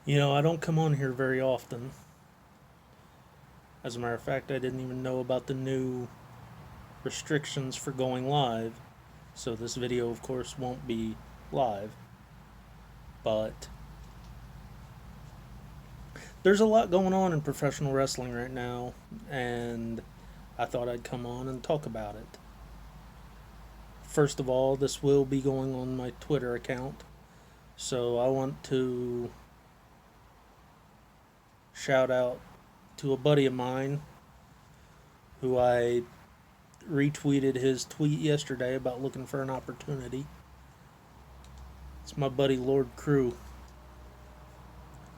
I don't come on here very often. As a matter of fact, I didn't even know about the new restrictions for going live, so this video, of course, won't be live. But there's a lot going on in professional wrestling right now, and I thought I'd come on and talk about it. First of all, this will be going on my Twitter account, so I want to shout out to a buddy of mine who I retweeted his tweet yesterday about looking for an opportunity. It's my buddy Lord Crew.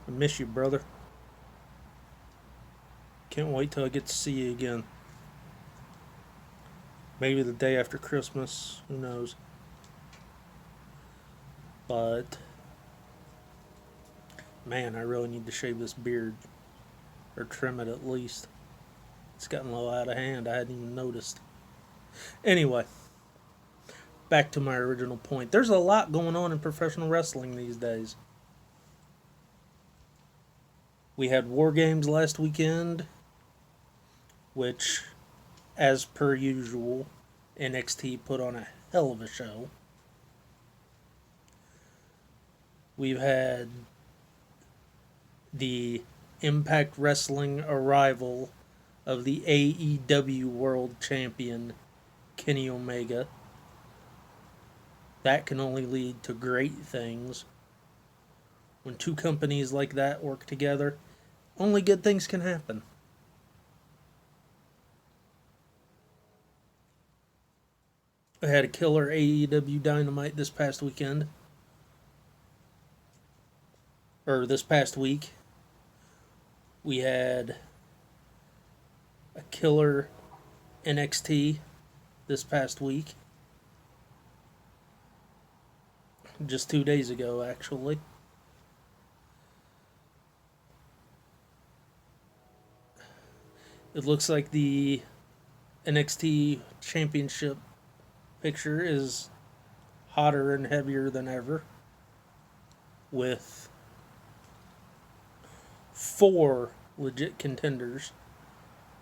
I miss you, brother. Can't wait till I get to see you again. Maybe the day after Christmas, who knows. But man, I really need to shave this beard, or trim it at least. It's gotten a little out of hand. I hadn't even noticed. Anyway, back to my original point. There's a lot going on in professional wrestling these days. We had War Games last weekend, which, as per usual, NXT put on a hell of a show. We've had the Impact Wrestling arrival of the AEW World Champion, Kenny Omega. That can only lead to great things. When two companies like that work together, only good things can happen. I had a killer AEW Dynamite this past weekend. Or this past week. We had a killer NXT this past week. Just 2 days ago, actually. It looks like the NXT Championship picture is hotter and heavier than ever, with 4 legit contenders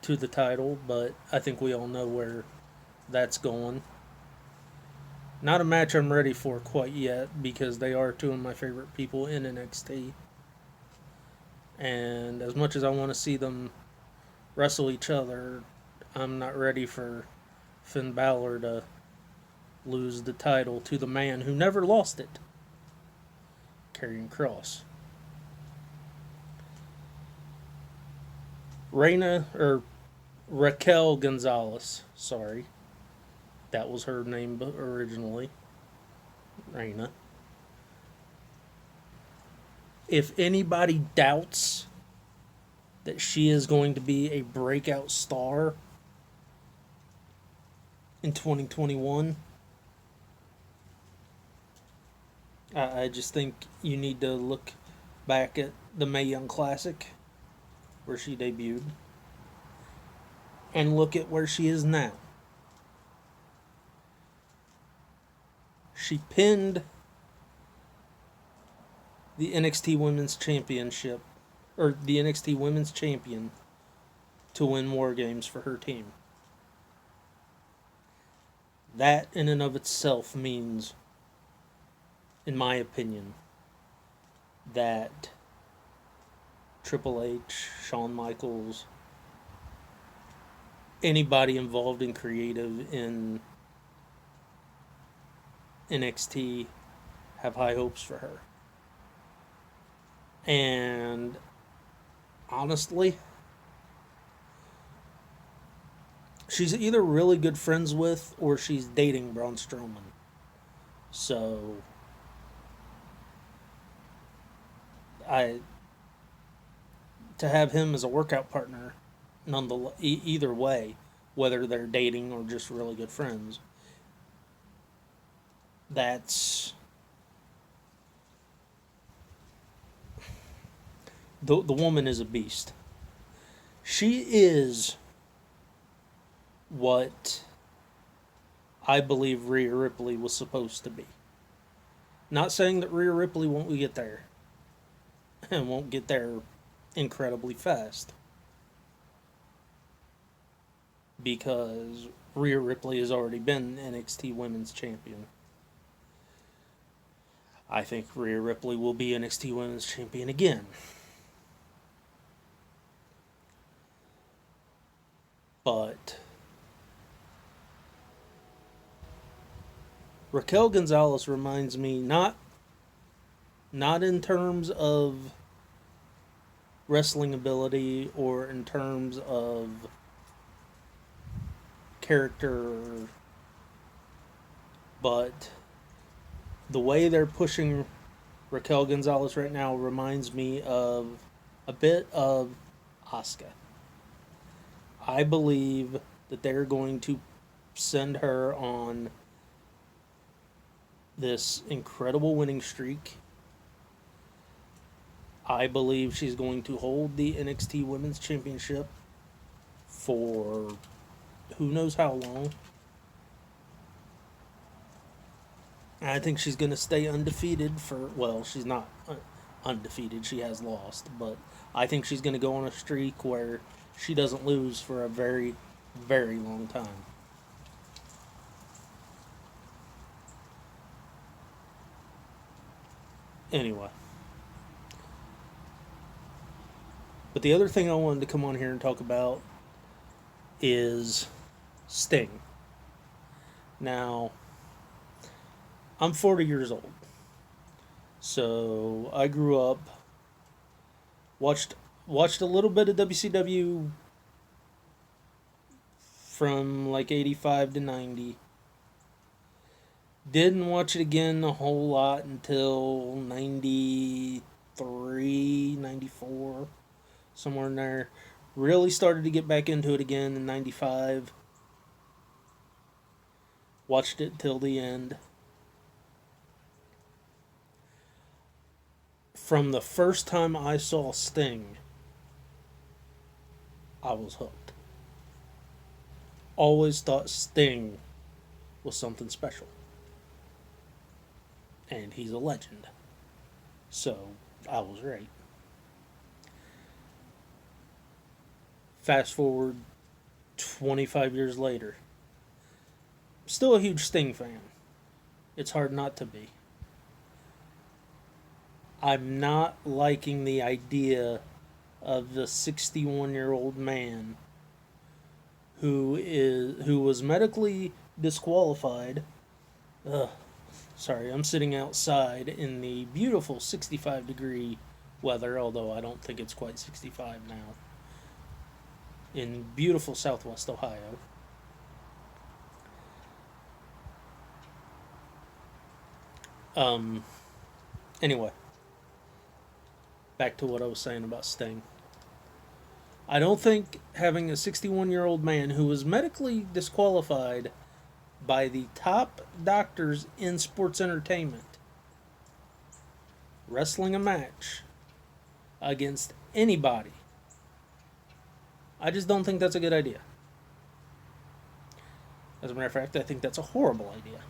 to the title, but I think we all know where that's going. Not a match I'm ready for quite yet, because they are 2 of my favorite people in NXT. And as much as I want to see them wrestle each other, I'm not ready for Finn Balor to lose the title to the man who never lost it, Karrion Kross. Raquel Gonzalez, sorry. That was her name originally. Reina. If anybody doubts that she is going to be a breakout star in 2021, I just think you need to look back at the Mae Young Classic, where she debuted, and look at where she is now. She pinned the NXT Women's Championship, or the NXT Women's Champion, to win War Games for her team. That in and of itself means, in my opinion, that Triple H, Shawn Michaels, anybody involved in creative in NXT have high hopes for her. And honestly, she's either really good friends with or she's dating Braun Strowman. So I to have him as a workout partner, nonetheless, either way, whether they're dating or just really good friends, that's the woman is a beast. She is what I believe Rhea Ripley was supposed to be. Not saying that Rhea Ripley won't get there. and won't get there incredibly fast because Rhea Ripley has already been NXT Women's Champion. I think Rhea Ripley will be NXT Women's Champion again. But Raquel Gonzalez reminds me not in terms of wrestling ability or in terms of character, but the way they're pushing Raquel Gonzalez right now reminds me of a bit of Asuka. I believe that they're going to send her on this incredible winning streak. I believe she's going to hold the NXT Women's Championship for who knows how long. I think she's going to stay undefeated for, well, she's not undefeated, she has lost, but I think she's going to go on a streak where she doesn't lose for a very, very long time. Anyway. But the other thing I wanted to come on here and talk about is Sting. Now, I'm 40 years old. So I grew up, watched a little bit of WCW from like 85 to 90. Didn't watch it again a whole lot until 93, 94, somewhere in there. Really started to get back into it again in 95. Watched it till the end. From the first time I saw Sting, I was hooked. Always thought Sting was something special. And he's a legend. So, I was right. Fast forward 25 years later. Still a huge Sting fan. It's hard not to be. I'm not liking the idea of the 61-year-old man who was medically disqualified. Sorry, I'm sitting outside in the beautiful 65-degree weather, although I don't think it's quite 65 now, in beautiful Southwest Ohio. Anyway, back to what I was saying about Sting. I don't think having a 61-year-old man who was medically disqualified by the top doctors in sports entertainment wrestling a match against anybody, I just don't think that's a good idea. As a matter of fact, I think that's a horrible idea.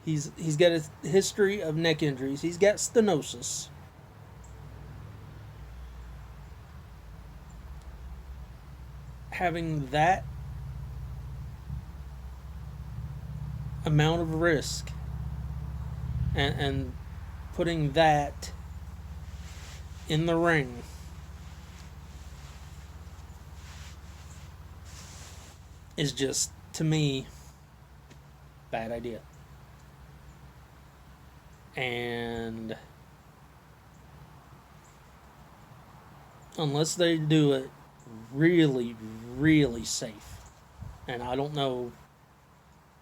He's got a history of neck injuries. He's got stenosis. Having that amount of risk and putting that in the ring is just, to me, bad idea. And unless they do it really, really safe, and I don't know,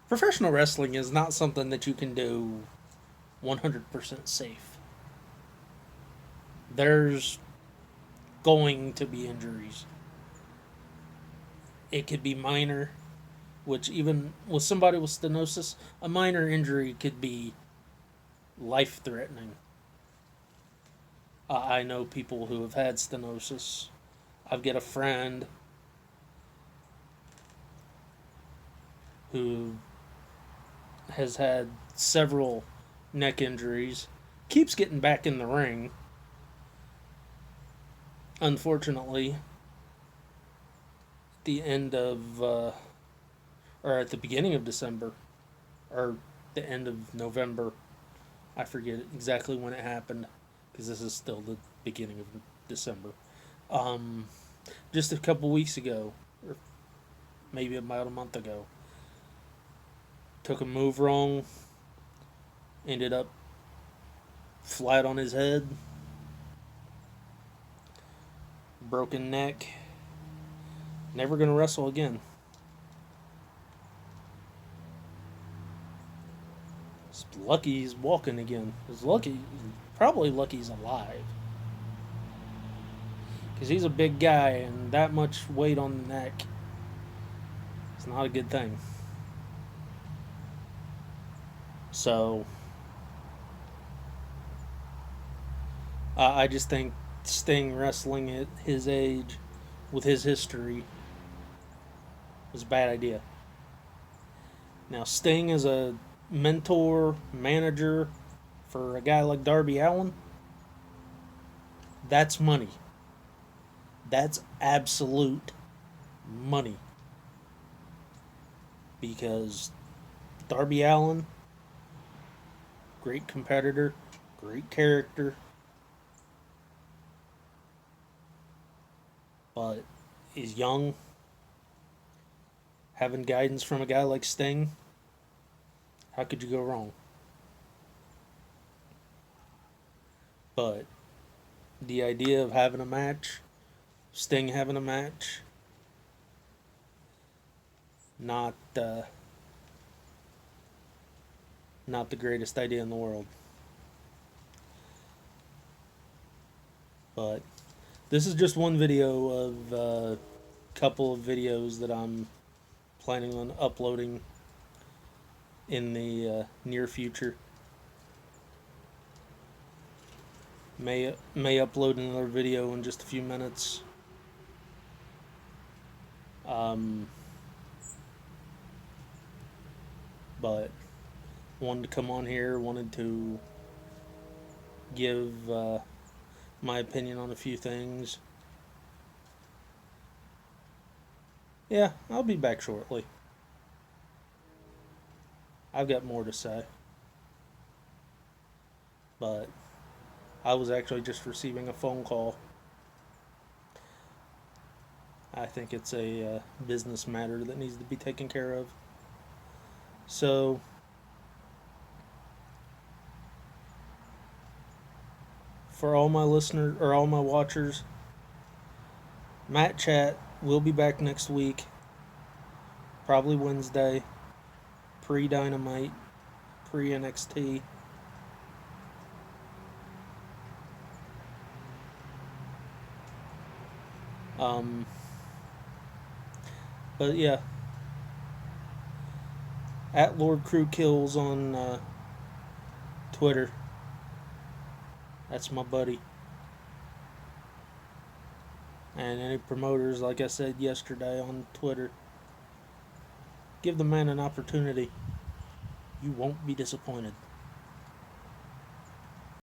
professional wrestling is not something that you can do 100% safe. There's going to be injuries. It could be minor, which even with somebody with stenosis, a minor injury could be life-threatening. I know people who have had stenosis. I've got a friend who has had several neck injuries, keeps getting back in the ring. Unfortunately, at the end of, or at the beginning of December, or the end of November, I forget exactly when it happened, because this is still the beginning of December. Um, just a couple weeks ago, or maybe about a month ago, took a move wrong, ended up flat on his head, broken neck, never gonna wrestle again. It's lucky he's walking again. It's lucky, probably lucky he's alive. Because he's a big guy, and that much weight on the neck is not a good thing. So, I just think Sting wrestling at his age, with his history, was a bad idea. Now, Sting is a mentor, manager for a guy like Darby Allin. That's money. That's absolute money. Because Darby Allin, great competitor, great character, but is young. Having guidance from a guy like Sting, how could you go wrong? But the idea of having a match, Sting having a match, not not the greatest idea in the world. But this is just one video of a couple of videos that I'm planning on uploading in the near future. May upload another video in just a few minutes. But wanted to come on here, wanted to give my opinion on a few things. Yeah, I'll be back shortly. I've got more to say. But I was actually just receiving a phone call. I think it's a business matter that needs to be taken care of. So, for all my listeners or all my watchers, Matt Chat will be back next week, probably Wednesday, pre Dynamite, pre NXT. But yeah, at Lord Crew Kills on Twitter. That's my buddy. And any promoters, like I said yesterday on Twitter, give the man an opportunity. You won't be disappointed.